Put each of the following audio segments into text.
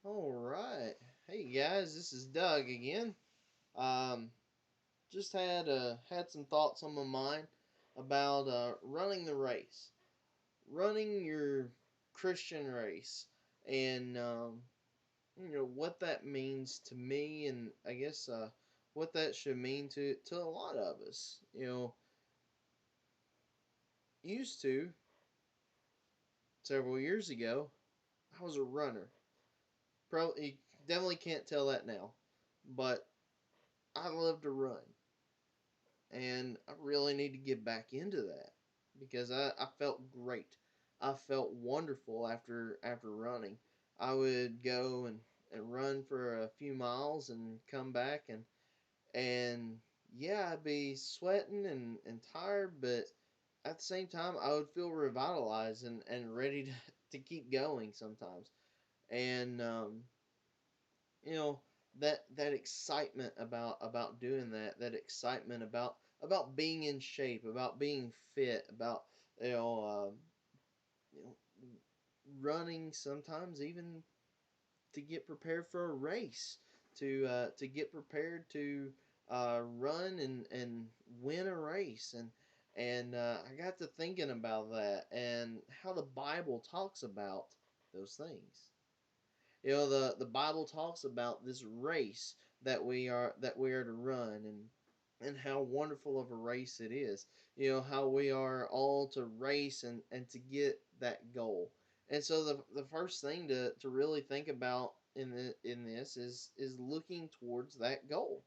All right. Hey guys, this is Doug again. Um, just had some thoughts on my mind about running the race, running your Christian race, and what that means to me, and I guess what that should mean to a lot of us. Used to several years ago, I was a runner. Probably you definitely can't tell that now, but I love to run. And I really need to get back into that because I felt great. I felt wonderful after running. I would go and run for a few miles and come back and yeah, I'd be sweating and tired, but at the same time I would feel revitalized and ready to keep going sometimes. And you know that excitement about doing that excitement about being in shape, about being fit, about you know uh, you know running sometimes even to get prepared for a race, to get prepared to run and win a race. And I got to thinking about that and how the Bible talks about those things. The Bible talks about this race that we are to run, and how wonderful of a race it is. How we are all to race and to get that goal. And so the first thing to really think about in this is looking towards that goal.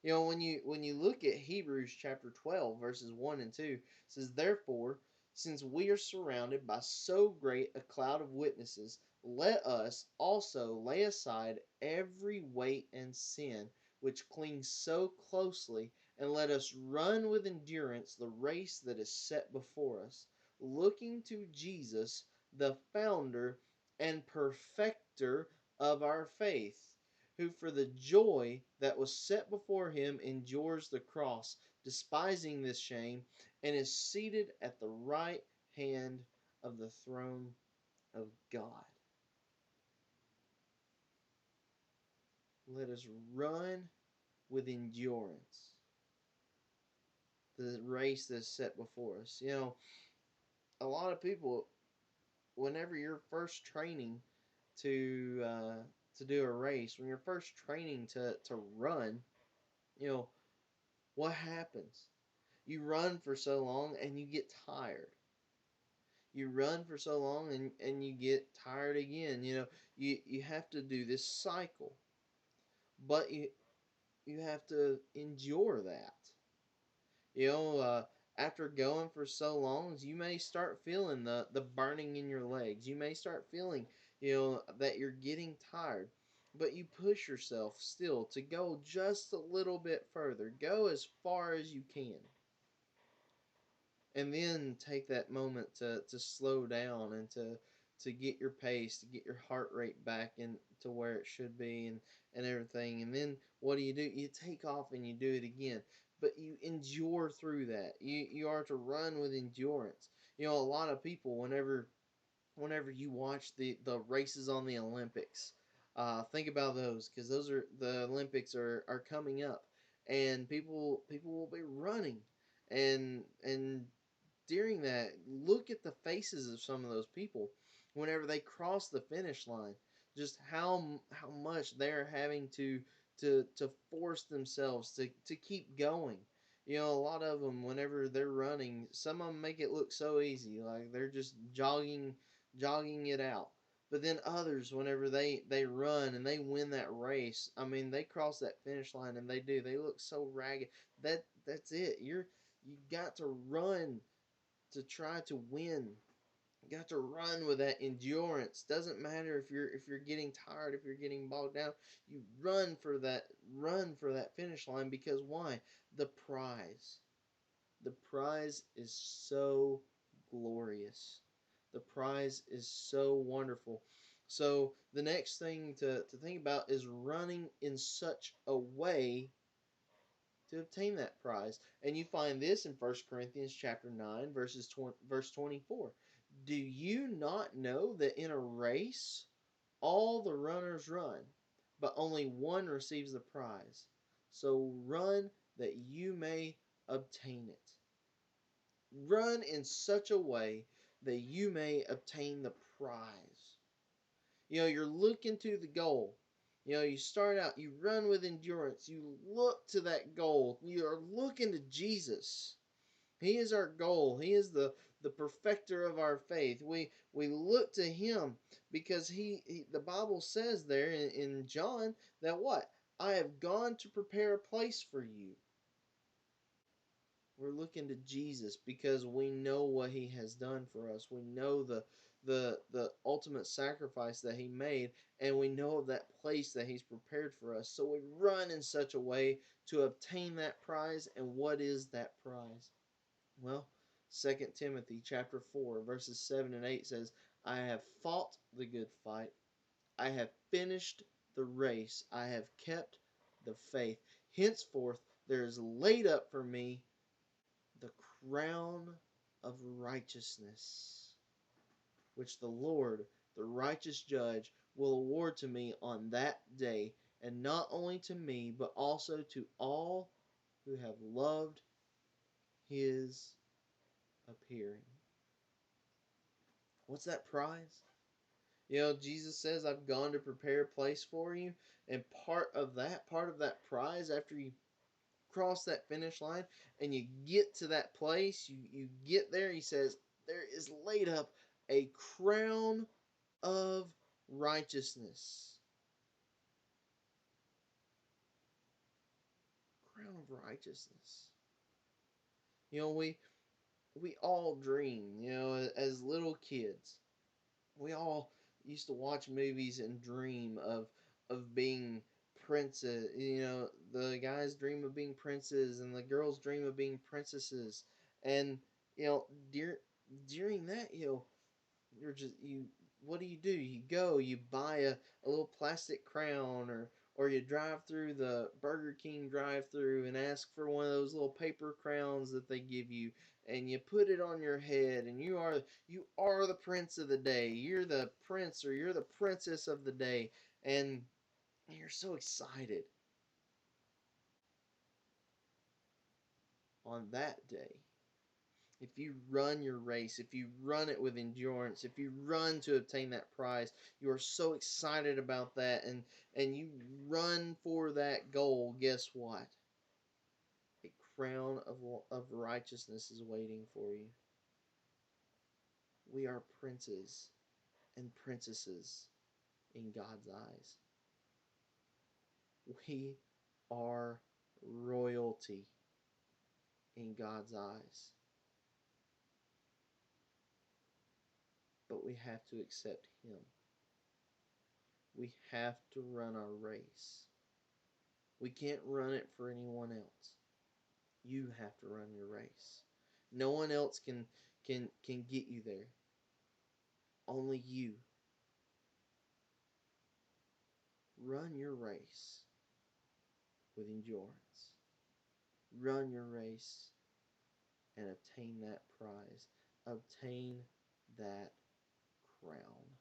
When you look at Hebrews chapter 12 verses 1 and 2, it says, "Therefore, since we are surrounded by so great a cloud of witnesses, let us also lay aside every weight and sin which clings so closely, and let us run with endurance the race that is set before us, looking to Jesus, the founder and perfecter of our faith, who for the joy that was set before him endures the cross, despising this shame, and is seated at the right hand of the throne of God." Let us run with endurance the race that's set before us. A lot of people, whenever you're first training to do a race, when you're first training to run, you know what happens? You run for so long and you get tired. You run for so long and you get tired again. You have to do this cycle, but you have to endure that. You know, after going for so long, you may start feeling the burning in your legs. You may start feeling, that you're getting tired, but you push yourself still to go just a little bit further. Go as far as you can, and then take that moment to slow down and to get your pace, to get your heart rate back into where it should be, and everything. And then what do? You take off and you do it again, but you endure through that. You are to run with endurance. A lot of people, whenever you watch the races on the Olympics, think about those, because the Olympics are coming up, and people will be running and during that, look at the faces of some of those people whenever they cross the finish line. Just how much they're having to force themselves to keep going. A lot of them, whenever they're running, some of them make it look so easy, like they're just jogging it out. But then others, whenever they run and they win that race, I mean, they cross that finish line and they look so ragged. That's it. You got to run to try to win. You got to run with that endurance. Doesn't matter if you're getting tired, if you're getting bogged down. You run for that finish line, because why? The prize. The prize is so glorious. The prize is so wonderful. So the next thing to think about is running in such a way to obtain that prize. And you find this in 1 Corinthians chapter 9 verse 24. Do you not know that in a race all the runners run, but only one receives the prize. So run that you may obtain it. Run in such a way that you may obtain the prize. You're looking to the goal. You start out, you run with endurance, you look to that goal. You are looking to Jesus. He is our goal. He is the perfecter of our faith. We look to him because the Bible says there in John that what? I have gone to prepare a place for you. We're looking to Jesus because we know what he has done for us. We know the ultimate sacrifice that he made, and we know of that place that he's prepared for us. So we run in such a way to obtain that prize. And what is that prize? Well, 2 Timothy chapter 4 verses 7 and 8 says, I have fought the good fight. I have finished the race. I have kept the faith. Henceforth there is laid up for me the crown of righteousness, which the Lord, the righteous judge, will award to me on that day, and not only to me, but also to all who have loved his appearing. What's that prize? Jesus says, I've gone to prepare a place for you. And part of that prize, after you cross that finish line and you get to that place, you get there, he says, there is laid up a crown of righteousness. Crown of righteousness. We all dream, as little kids. We all used to watch movies and dream of being princes. The guys dream of being princes and the girls dream of being princesses. And you know, during that, you're just you what do? You go, you buy a little plastic crown, or you drive through the Burger King drive through and ask for one of those little paper crowns that they give you, and you put it on your head, and you are the prince of the day. You're the prince or you're the princess of the day, and you're so excited on that day. If you run your race, if you run it with endurance, if you run to obtain that prize, you are so excited about that, and you run for that goal, guess what? A crown of righteousness is waiting for you. We are princes and princesses in God's eyes. We are royalty in God's eyes. But we have to accept him. We have to run our race. We can't run it for anyone else. You have to run your race. No one else can get you there. Only you. Run your race with endurance. Run your race and obtain that prize. Obtain that crown.